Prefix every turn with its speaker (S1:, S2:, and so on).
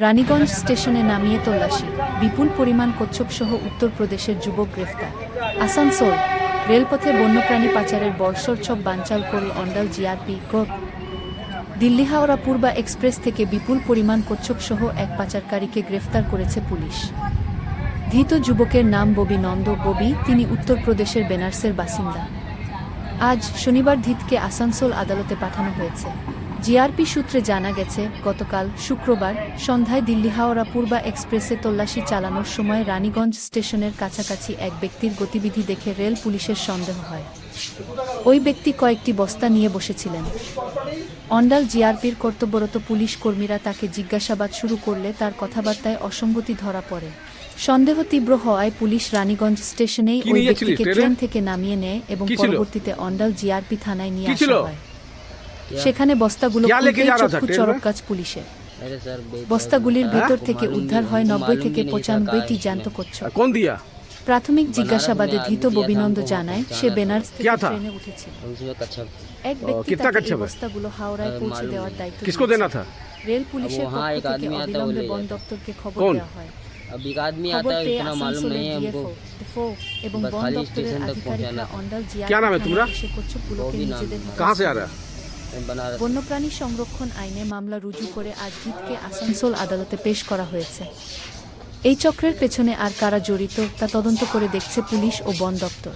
S1: রানীগঞ্জ স্টেশনে নামিয়ে তল্লাশি, বিপুল পরিমাণ কচ্ছপসহ উত্তরপ্রদেশের যুবক গ্রেফতার। আসানসোল রেলপথে বন্যপ্রাণী পাচারের বর্ষরছক বানচাল করল অন্ডাল জিআরপি কোর্ট। দিল্লি হাওড়া পূর্বা এক্সপ্রেস থেকে বিপুল পরিমাণ কচ্ছপসহ এক পাচারকারীকে গ্রেফতার করেছে পুলিশ। ধৃত যুবকের নাম ববি নন্দ ববি, তিনি উত্তরপ্রদেশের বেনারসের বাসিন্দা। আজ শনিবার ধৃতকে আসানসোল আদালতে পাঠানো হয়েছে। জিআরপি সূত্রে জানা গেছে, গতকাল শুক্রবার সন্ধ্যায় দিল্লি হাওড়া পূর্বা এক্সপ্রেসে তল্লাশি চালানোর সময় রানীগঞ্জ স্টেশনের কাছাকাছি এক ব্যক্তির গতিবিধি দেখে রেল পুলিশের সন্দেহ হয়। ওই ব্যক্তি কয়েকটি বস্তা নিয়ে বসেছিলেন। অন্ডাল জিআরপির কর্তব্যরত পুলিশ কর্মীরা তাকে জিজ্ঞাসাবাদ শুরু করলে তার কথাবার্তায় অসঙ্গতি ধরা পড়ে। সন্দেহ তীব্র হওয়ায় পুলিশ রানীগঞ্জ স্টেশনেই ওই ব্যক্তিকে ট্রেন থেকে নামিয়ে নেয় এবং পরবর্তীতে অন্ডাল জিআরপি থানায় নিয়ে আসা হয়। সেখানে বস্তাগুলো চক্ষু চরকগাছ পুলিশের। বস্তাগুলির ভেতর থেকে উদ্ধার হয় ৯০ থেকে ৯৫টি জ্যান্ত কচ্ছপ। প্রাথমিক জিজ্ঞাসাবাদে ধৃত ববিনন্দ জানায়, সে বেনারস থেকে ট্রেনে উঠেছিল। এক ব্যক্তি তাকে বস্তাগুলো হাওড়ায় পৌঁছে দেওয়ার দায়িত্ব দিয়েছে। রেল পুলিশের পক্ষ থেকে অবিলম্বে বন দপ্তরকে খবর দেওয়া হয়। খবর পেয়ে আসানসোলের ডিএফও এবং বন দপ্তরের আধিকারিকরা অন্ডাল জিআরপি এসে কচ্ছপগুলোকে নিজেদের বন্যপ্রাণী সংরক্ষণ আইনে মামলা রুজু করে আজ ধৃতকে আসানসোল আদালতে পেশ করা হয়েছে। এই চক্রের পেছনে আর কারা জড়িত তা তদন্ত করে দেখছে পুলিশ ও বন দপ্তর।